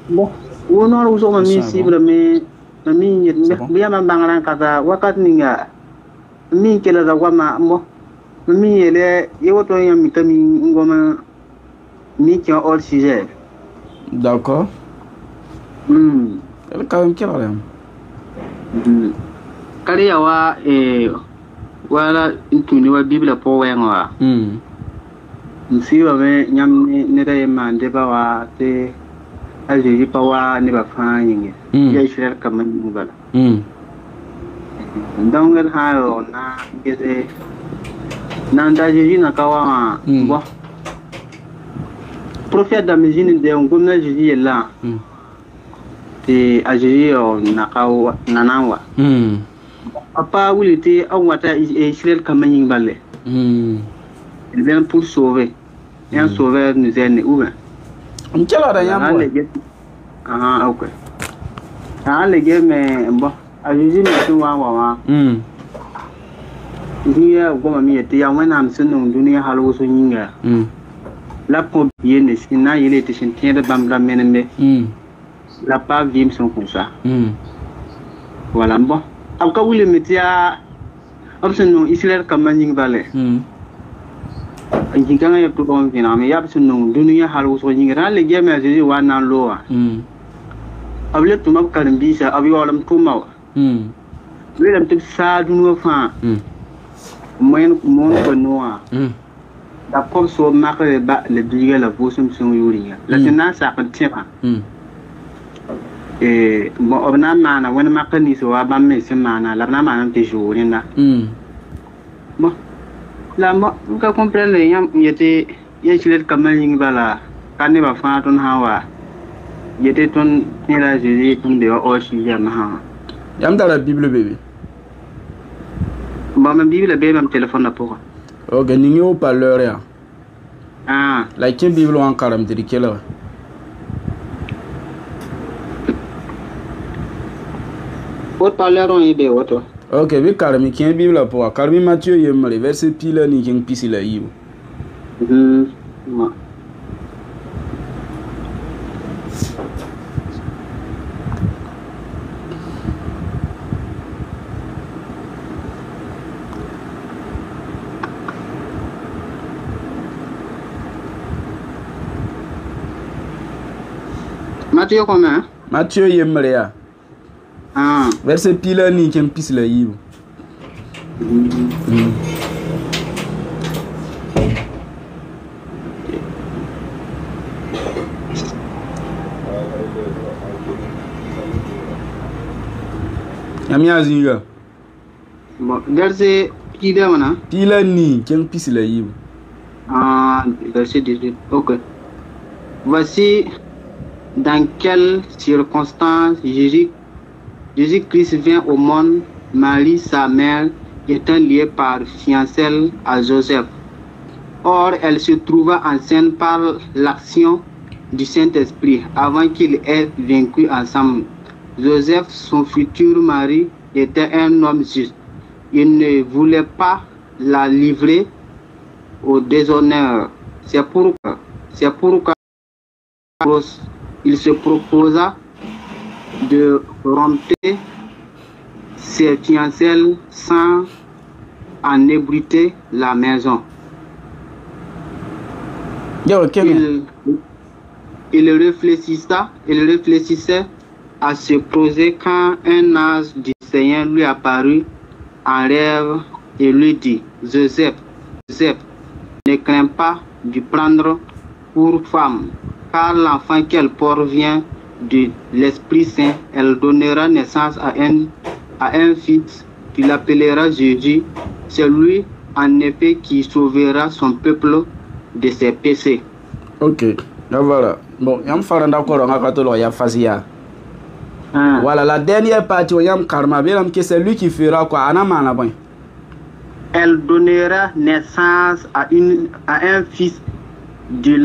Bon, on a aussi mis cible, mais bien ma bangaran kata wakat ninga mi kela da wama mo mi ele yoto yam kami ngoma mi qui hors sujet. D'accord. Elle quand même quelle heure? Kali yawa wala intuni wa Bible po wenga. Nsiwa me nyam ne da yema ndeba wa te alji pawa ne ba fanyi ya Israel kaman ngala. Ndongal hayo na gese nanda jiji na kawa bo prophète da mizini de ngomna jiji la te ajiji na kawa nanawa apa wulite awata Israel kaman ngale il vient pour sauver et un sauveur nous est né où on quelle heure yam ok les gars mais bon ajiji na tuwa wa Hier, comme mi était à un am son dunia halu so yinga. La pompe yene sina il était sentien de bambra menende. La pas vim son comme ça. Voilà bon. Après vous le mettez à option Israël comme ying balé. Yinga ya tout bon vina mais ya option dunia halu so yinga les gars mais je wa nan loa. Avec tout ma kalimbi ça avec walam kuma. Lui la petite ça du nou fa. Moyen noir. D'accord, so marque le billet la voix son yuri. La tena ça contient. Et bon, on a mana, on a marqué ni so ba me semana, la na mana te jour na. Bon. La mo ka comprendre yam yete yechlet kamal ying bala. Kane ba fa ton hawa. Yete ton ni la jésus ton de o shi yam ha. Yam dans la Bible bébé. Bon, ma Bible est bien, mon téléphone là pour. Ok, n'y a pas l'heure. Ah. La Bible en carême, de quelle heure? Autre parleur on est bien, autre. Ok, mais carême, qui est Bible pour. Carême Matthieu, il y a un verset pile, ni qui est pisse la yiv. Matthieu combien? Matthieu Yemrea. Ah. Verset pile ni qui pisse la yiv. Yamia zinga. Bon, verset pile mana? Pile ni qui pisse la yiv. Ah, verset 18. Ok. Voici dans quelles circonstances Jésus-Christ vient au monde. Marie, sa mère, étant liée par fiançailles à Joseph. Or, elle se trouva enceinte par l'action du Saint-Esprit avant qu'il ait vaincu ensemble. Joseph, son futur mari, était un homme juste. Il ne voulait pas la livrer au déshonneur. C'est pourquoi il se proposa de rompre ses fiançailles sans en ébruiter la maison. Il réfléchissait à ce projet quand un ange du Seigneur lui apparut en rêve et lui dit: Joseph, ne crains pas de prendre pour femme, car l'enfant qu'elle porte vient de l'Esprit Saint. Elle donnera naissance à un fils, tu l'appellera Jésus. C'est lui en effet qui sauvera son peuple de ses péchés. Ok, voilà. Bon, yam faran d'accord on a katolo ya fazia. Voilà la dernière partie yam karma belam que c'est lui qui fera quoi anamana bon. Elle donnera naissance à un fils, tu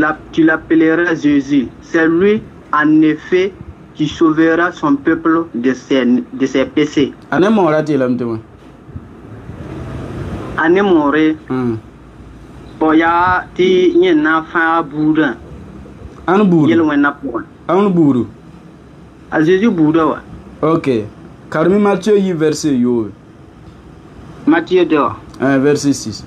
l'appelleras Jésus. C'est lui en effet qui sauvera son peuple de ses péchés. Anemora tilamtuma. Anemore. Boya ti nyena fa buda. An buru. Yelwen na po. An buru. À Jésus Bouddha, ouais. Ok. Carmi Matthieu y verset yo. Matthieu 2. Verset 6.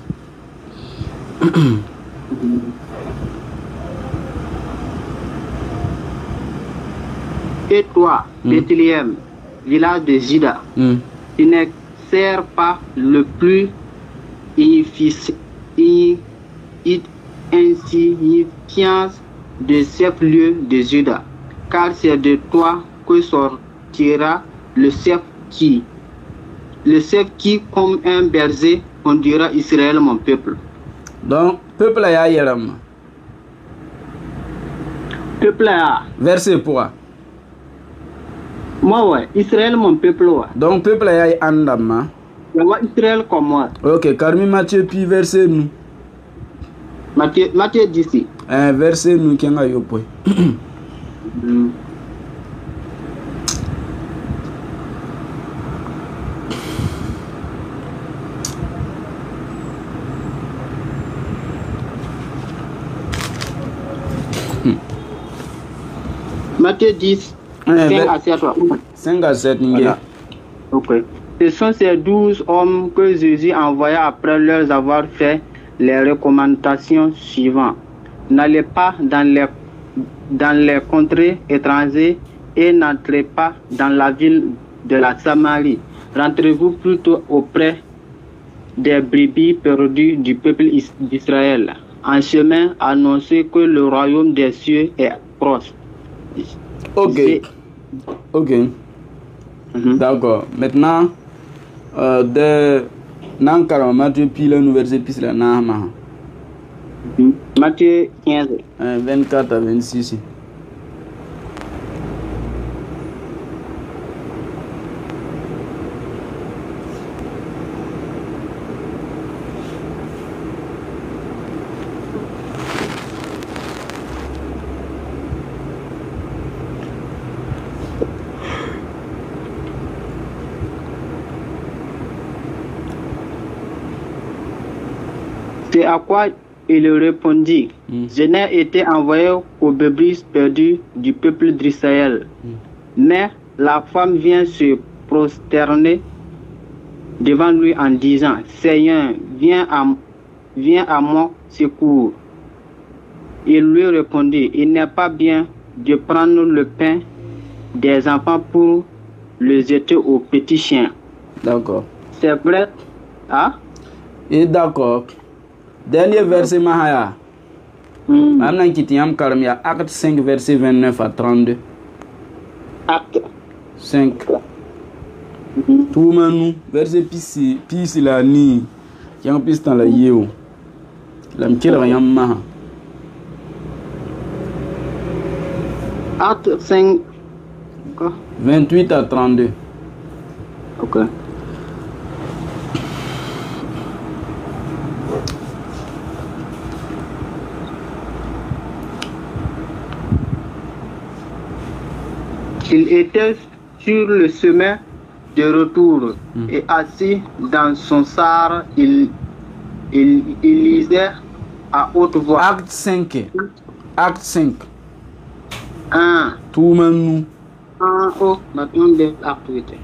Et toi, Bethléem, village de Juda, tu ne sers pas le plus insignifiant de chef-lieu de Juda, car c'est de toi que sortira le chef qui, comme un berger, conduira Israël, mon peuple. Donc, peuple a yaram. Peuple a. Verset quoi? Moi, ouais. Israël, mon peuple, ouais. Donc, peuple a andama. Israël comme moi. Ok, Carmi Matthieu, puis verset nous. Matthieu d'ici. Verset nous qui a yopo. Matthieu 10, 5 à 7. 5 à 7, voilà. Ok. Ce sont ces 12 hommes que Jésus envoya après leur avoir fait les recommandations suivantes. N'allez pas dans les contrées étrangères et n'entrez pas dans la ville de la Samarie. Rentrez-vous plutôt auprès des brebis perdues du peuple d'Israël. En chemin, annoncez que le royaume des cieux est proche. Ok. Ok. D'accord. Maintenant, de Nankara, Matthieu Pile, nous verset Pisla Nahama. Matthieu 15. 24 à 26. C'est à quoi il répondit, je n'ai été envoyé aux brebis perdues du peuple d'Israël. Mais la femme vient se prosterner devant lui en disant, Seigneur, viens à mon secours. Il lui répondit, il n'est pas bien de prendre le pain des enfants pour le jeter aux petits chiens. D'accord. C'est vrai. Hein? Et d'accord. Dernier verset Mahaya. Maintenant, Kitiyam Karmia, acte 5, verset 29 à 32. Acte 5. Tout manou, verset pisi la ni. Qui en piste dans la yéo. La m'kira rien maha. Acte 5. 28 à 32. Ok. Il était sur le chemin de retour et assis dans son char, il lisait à haute voix. Acte 5. Acte 5. Tout manou. Oh, maintenant des activités.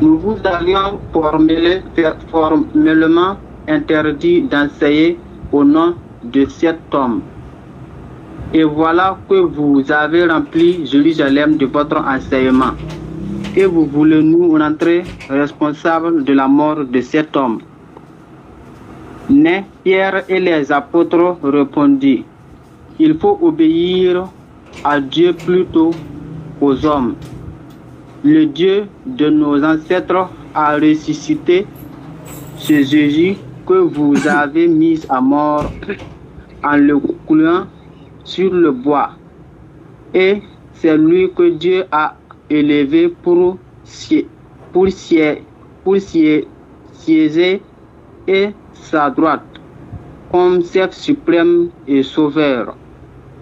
Nous vous avions formellement interdit d'enseigner au nom de cet homme. Et voilà que vous avez rempli Jérusalem de votre enseignement. Et vous voulez nous rentrer responsables de la mort de cet homme. Mais Pierre et les apôtres répondirent, il faut obéir à Dieu plutôt qu'aux hommes. Le Dieu de nos ancêtres a ressuscité ce Jésus que vous avez mis à mort en le clouant sur le bois. Et c'est lui que Dieu a élevé pour siéger et sa droite. comme chef suprême et sauveur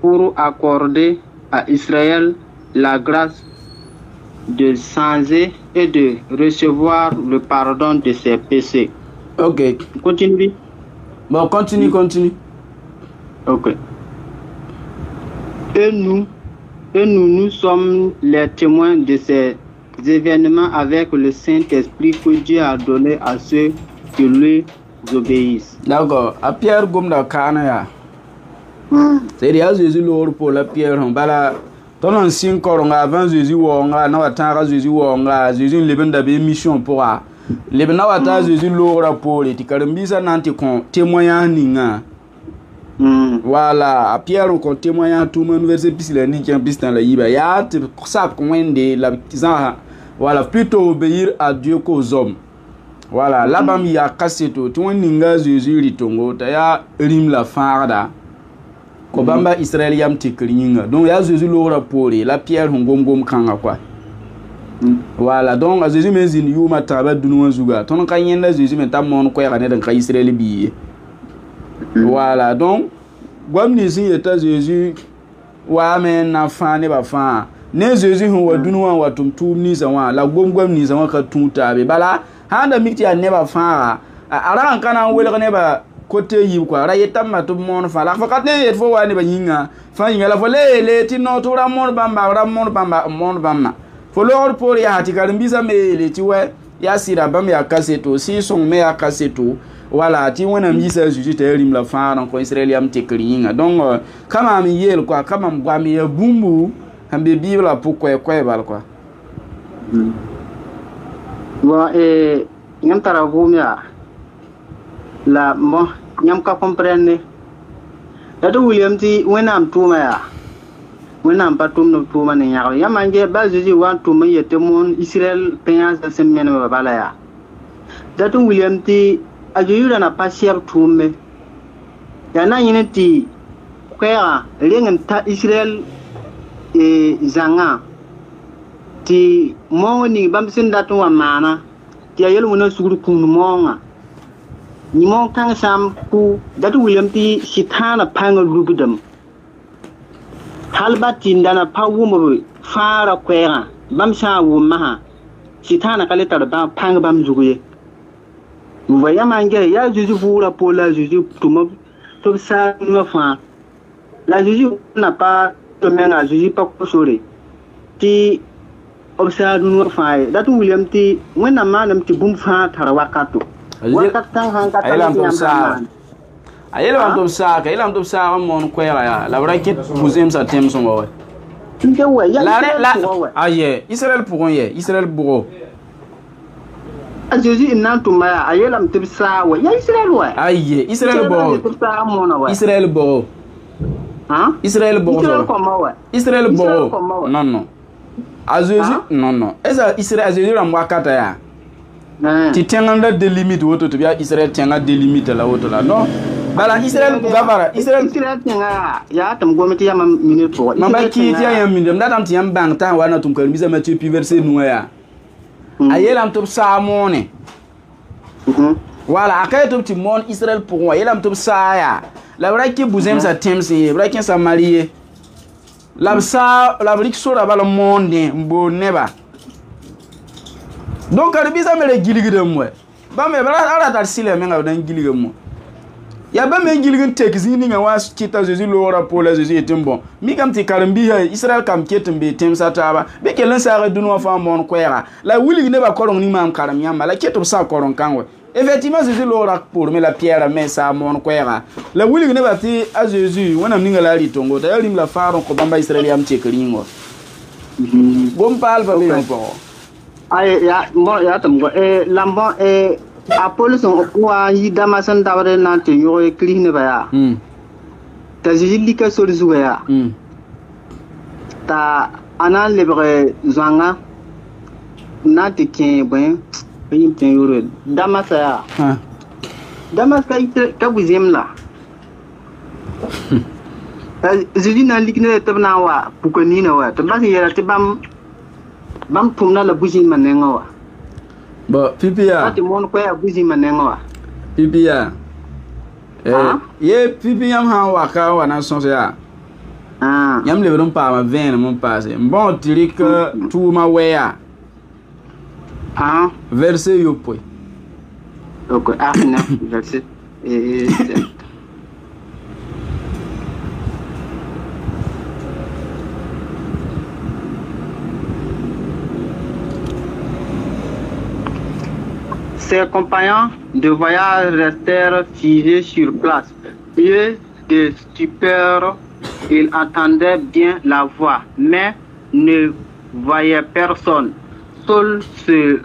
pour accorder à Israël la grâce de changer et de recevoir le pardon de ses péchés. Ok. Continue. Bon, continue. Ok. Et nous sommes les témoins de ces événements avec le Saint-Esprit que Dieu a donné à ceux qui lui obéissent. D'accord. À Pierre Gomda Kana. C'est déjà Jésus l'or pour la Pierre. Bala. Ton ancien coron avant Jésus Wonga, Nawatara Jésus Wonga, Jésus Leben d'abbé mission pour a. Leben Nawata Jésus l'or pour les Tikarambisa Nanticon, témoignant Ninga. Voilà, à Pierre, on compte témoignant tout le monde verset puis la nique un piston la yiba. Ya, ça commande la petite. Voilà, plutôt obéir à Dieu qu'aux hommes. Voilà, là-bas, il y a cassé tout. Tu vois, Ninga Jésus Litongo, t'as rim la farda. Kobamba Israël yam tikringa. Donc, il y a Jésus l'aura pour la Pierre Hongom Kanga quoi. Voilà, donc, Jésus mais in you mataba dunouan zuga. Ton kayenda Jésus mais ta mon quoi dans ka Israël billet. Voilà, donc, comme ici est Jésus, wa men na fan ne ba fan. Ne Jésus wa dunouan wa tumtum ni zawa, la gom ni zawa ka tunta be bala. Handa mikti a ne ba fan. Ara kana wele ne ba côté yi quoi. Ra yetam ma tout mon fa la fa kat ne yet fo wa ne ba yinga. Fa yinga la fo le ti no to ra mon bamba mon bamba. Fo lor pour ya hatikar mbisa me le ti we ya sira bam ya kaseto si son me ya kaseto. Voilà, tu vois, on a mis ça, je te rim la fin, donc Israël y a un petit clean. Donc, comme un miel, quoi, comme un bami, un boumou, un bébé, là, pourquoi, quoi, quoi. Bon, et, y'am taravumia, la, bon, y'am ka comprendre. Là, William, ti, when I'm too maya, when I'm pas too many, y'am mangé, bas, je dis, one to me, yet, mon, Israël, payant, the same man of Balaya. That William, ti, Ajoyura na pasiab tume. Yana yineti kwera lengen ta Israel zanga. Ti mongo ni bamsin datu wa mana. Ti ayelu muna suguru kunu monga. Ni mong kang sam ku datu William ti sitana panga lubudam. Halba tindana pa wumo fara kwera bamsa wumaha. Sitana kaleta ba panga bam zuguye. Vous voyez, il y a Jésus pour la pour la Jésus, tout ça, nous fait. La Jésus n'a pas de main à Jésus, pas consolé. Ti observe nous fait. D'atout, William, ti, when a man, un petit boom fan, Tarawakato. Aïe, l'homme ça, il a un ça, mon coeur, la vraie qui vous aime sa thème son mot. Aïe, Israël pour un Israël pour Jésus n'a tout maya ayela mtibsa wa ya Israël wa aye Israël bo Israël bo hein Israël bo Israël bo non a Jésus non esa Israël Jésus la mwakata ya ti tenganda de limite woto to bia Israël tenga de limite la woto la non bala Israël gabara Israël tenga ya tam gometi ya minute pour mamba ki ti ya minute ndatam ti yam bang ta wana tum kan bisa ma tu pi verset nou ya ayelam top sa mone voilà akay top ti mon Israël pour moi yelam top sa ya la vrai ki bouzem sa temsi vrai ki sa marié la sa la vrai ki so la bala monde mbo neba donc arbi sa me le giligidem we ba me bala ara dar sile me nga dan giligem mo ya ba me giligem tekzi ni nga was kita Jésus l'ora pour la Jésus est bon mi kam ti karambi Israël kam ketem be tem sataba be kelen sa redunu fa mon kwera la wuli ne ba koron ni mam karam yamba la keto sa koron kanwe effectivement Jésus l'ora pour me la pierre mais sa mon kwera la wuli ne ba ti a Jésus wona ninga la ritongo ta yalim la faron ko bamba Israël yam tekringo bom pal ba be ko ay ya mo ya tam go lambon Apollo son wa yi damasan dawre nante yo clean ba ya ta Jésus ka so zuwa ya ta anan lebre zanga na te ken ben yin ten yoro damasa ya damasa ka buzem la Jésus na likne tabna wa pukani na wa tabasi yara te bam pumna la buzin manenga wa ba pipia ati mon ko ya buzi manengo wa pipia Ye pipi yam han waka wana son ya. Yam le bron pa ma vin mon passé. Bon tirik tout ma weya. Verset yo poy. Donc Arna verset et ses compagnons de voyage restèrent figés sur place. Lieu de stupeur, ils entendaient bien la voix, mais ne voyaient personne. Saul se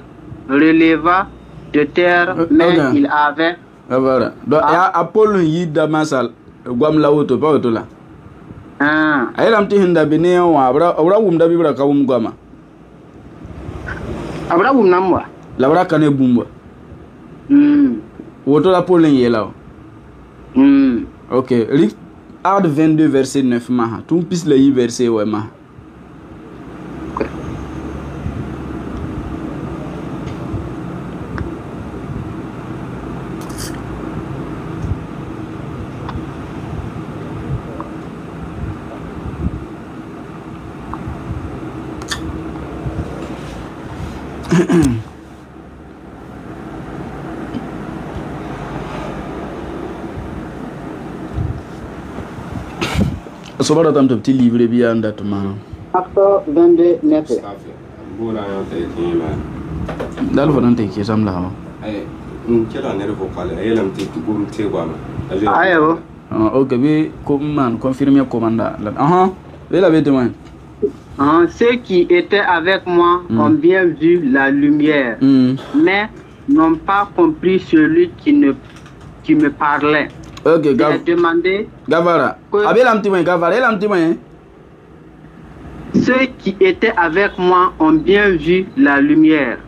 releva de terre, mais il avait... Voilà. Donc, il y a Apollon yi damasal, guam la auto, pas auto là. Aïe, l'amti hinda bine wa, abra wumda bibra kawum guama. Abra wumna mwa. Labra kane bumba. Auto la Apollon yi là. Ok. Lik Ard 22 verset 9 maha. Tout pis le yi verset ouais maha. Sobara tam petit livre bien datement. Acte 22 9. Dal vonante ki sam la. Ok, bi comment confirmer commanda. Et la témoin. Ceux qui étaient avec moi ont bien vu la lumière, mais n'ont pas compris celui qui me parlait. Ok, il a demandé. Gavara. Ceux qui étaient avec moi ont bien vu la lumière,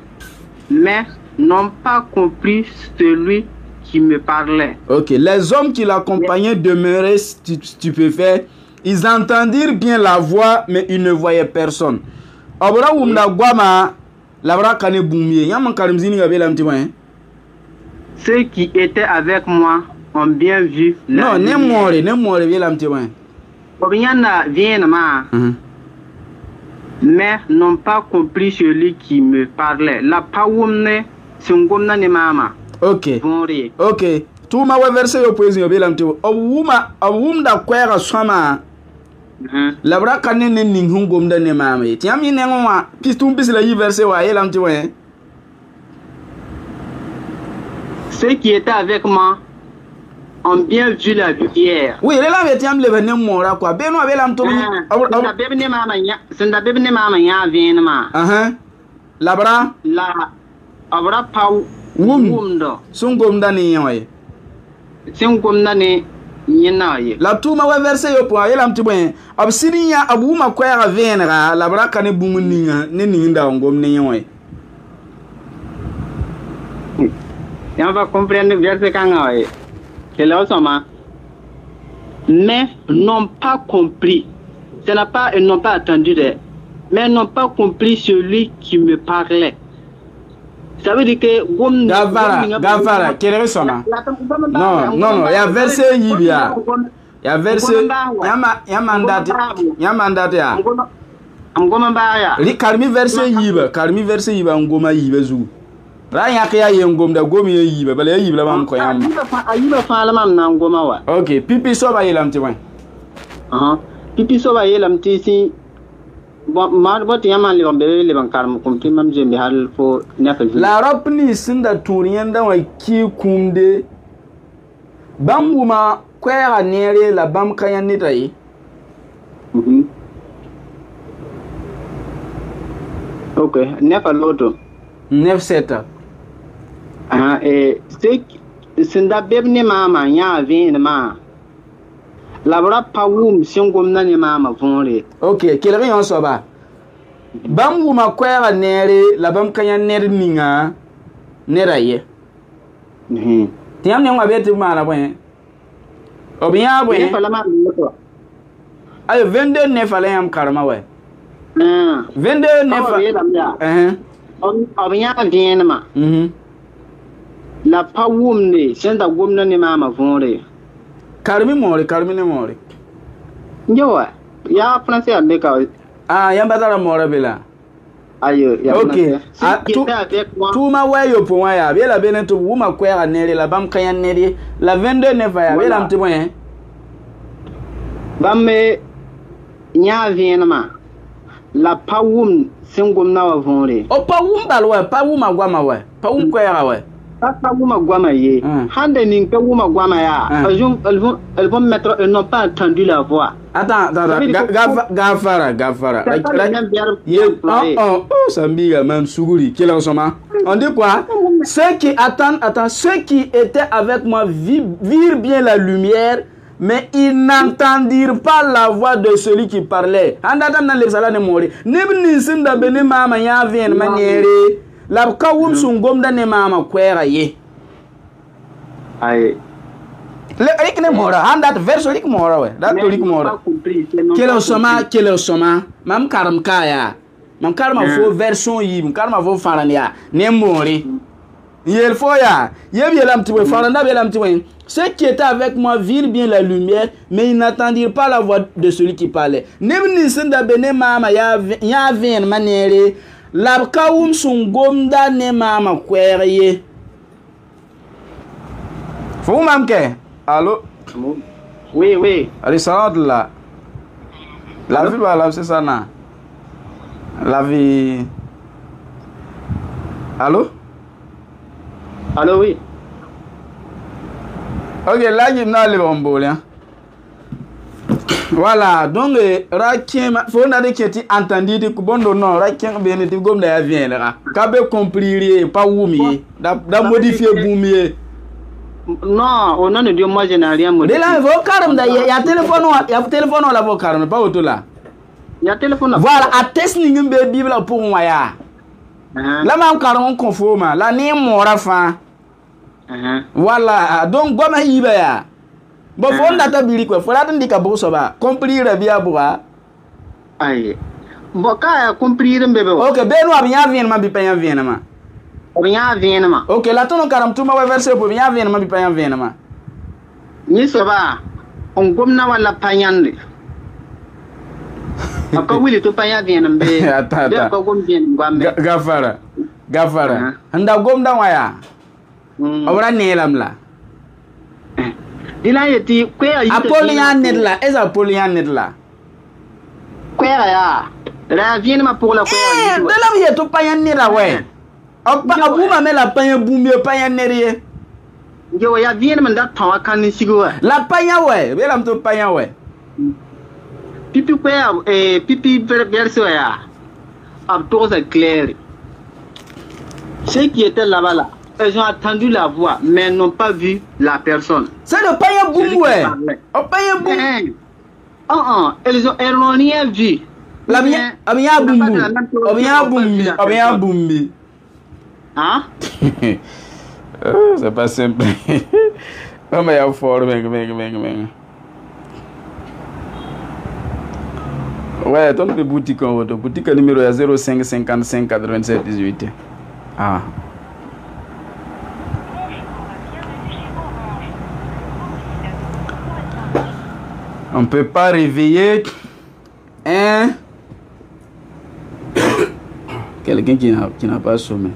mais n'ont pas compris celui qui me parlait. Ok, les hommes qui l'accompagnaient demeuraient stupéfaits. Ils entendirent bien la voix, mais ils ne voyaient personne. Abra wumna guama, labra kane boumie. Yaman karimzini gabe lam timoyen. Ceux qui étaient avec moi ont bien vu la lumière. Non, ne more bien lam timoyen. Obiana vient ma. Mais n'ont pas compris celui qui me parlait. La paoumne, sungomna ne mama. Ok. Ok. Tout ma verset au poésie au bilan timo. Wumda kwera swama. Labra kane ne ningum da ne mama. Tiami ne ngwa. Pistum pis la yi verset wa yelam timo. Ceux qui étaient avec moi ont bien vu la lumière. Oui, là avait tiam le venem mora quoi. Beno abelam to. Senda bebne mama ya vien ma. Labra la abra pau wumdo. Sungom da ne yoy. Sungom da ne yinaye. La tuma wa verset yo point yelam tibwen. Absini ya abuma kwera venra labra kane bumuninga ne ninda ngom ne yoy. On va comprendre le verset quand mais n'ont pas compris. Ce n'a pas, ils n'ont pas attendu, mais n'ont pas compris celui qui me parlait. Ça veut dire que Gavara, quel est son nom? Non, il y a verset Yibia. Il y a verset Yamandate. Karmi verset Yiba, Karmi verset Yiba, Ngoma Yibezu. Raya kaya yengom da gomi yiba bale yiba bam ko yam ayiba fala mam na ngoma wa. Ok, pipi so ba yelam ti wan. Pipi so ba yelam ti si ma bot yaman le bambe le ban karm kum ti mam jembe hal fo neka ji. La rapni sinda turiyan da wa ki kumde bambuma kwera nere la bam kayan ni tai. Ok, neka loto. 9-7. Sinda bebne mama ya vin ma. Labra pawum singom na ne mama vonre. Ok, quel rayon so ba? Bambu ma kwera nere la bam kanya nere ninga nera ye. Tiam ne ngwa beti ma la bwen. Obiya bwen. Ayo 22 ne fala yam karma we. 22 ne fa. Obiya vin ma. La pawum ne senda gomna ne mama vonre. Carmi mori, Carmi ne mori. Yo, ya français à Meka. Ah, yamba la mora bela. Aïe, ya ok. Tout ma way yo pour moi ya. Bien la benen to wuma kwera nere la bam kayan nere. La 22 ne va ya. Bien la mti moyen. Bam me nya vient ma. La pawum singum na wa vonre. O pawum balwa, pawum agwama wa. Pawum kwera wa. Pas Wouma Guama ye. Hande Ninka Wouma Guama ya. Elles vont mettre, elles n'ont pas entendu la voix. Attends, Gafara. Oh, Sambiga, même Sougouri, quel en somme. On dit quoi? Ceux qui attendent, ceux qui étaient avec moi virent bien la lumière, mais ils n'entendirent pas la voix de celui qui parlait. Andata na le sala ne mori. Nebni sinda bene mama ya vien maniere. La kawum sungom da ne mama kwera ye. Aye. Le rik ne mora, handat verso rik mora we. Dat rik mora. Kele soma, mam karam kaya. Mam karma fo version yi, mam karma fo farania. Ne mori. Yel foya. Yelam tiwe faranda belam tiwe. Ceux qui étaient avec moi virent bien la lumière, mais ils n'attendirent pas la voix de celui qui parlait. Nebni sinda bene mama ya vien maniere. La kawum sungom da ne mama kwere. Faut mamke. Allô? Oui. Allez, ça là. La vie, voilà, c'est ça, na. La vie. Allô? Allô, oui. Ok, là, il y a le bon hein. Voilà, donc, Rakim, faut n'aller qui est entendu de Kubondo, non, Rakim, bien, tu gomme de vient là. Kabe compris, pas oumier, da modifier boumier. Non, au nom de Dieu, moi, je n'ai rien modifié. Là, il faut carrément, il y a téléphone, on l'a vu carrément, pas autour là. Il y a téléphone là. Voilà, à tester une Bible pour moi, ya. Là, même carrément conforme, là, n'est mort à fin. Voilà, donc, comme il y a. Bon, faut n'attendre bili quoi. Faut l'attendre di kabo soba. Comprendre bien boura. Aïe. Bon, quand comprendre bébé. Ok, ben nous bien vient ma bi payan vient ma. Rien vient ma. Ok, là ton karam tout ma verser pour bien vient ma bi payan vient ma. Ni soba. On gomna wala payande. Aka wili to payan vient mbe. Attends. Ko gom vient ngwambe. Gafara. Anda gomda waya. Obra nelam la. Dila yeti kwea yiti Apollyon net là, est Apollyon net là. Kwea ya. La vienne ma pour la kwea. De la vie to payan net là ouais. Abuma me la payan boumie payan net. Yo ya vienne man dat tawa kan sigo. La payan ouais, be lam to payan ouais. Pipi kwea pipi verso ya. Ab tout c'est clair. Ceux qui étaient là-bas là. Elles ont entendu la voix, mais n'ont pas vu la personne. C'est le païen boum, ouais. Le païen boum. Elles n'ont rien vu. La bien, bien boum. Hein? C'est pas simple. Oh, mais il y a fort, mec. Ouais, ton boutique en votre boutique numéro 05 55 87 18. Ah. On ne peut pas réveiller quelqu'un qui n'a pas sommeil.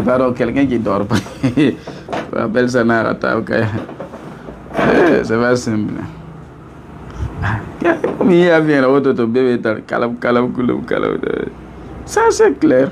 Pardon, quelqu'un qui dort pas. On appelle ça narata, ok. C'est pas simple. Comme il y a bien l'autre bébé, calam. Ça c'est clair.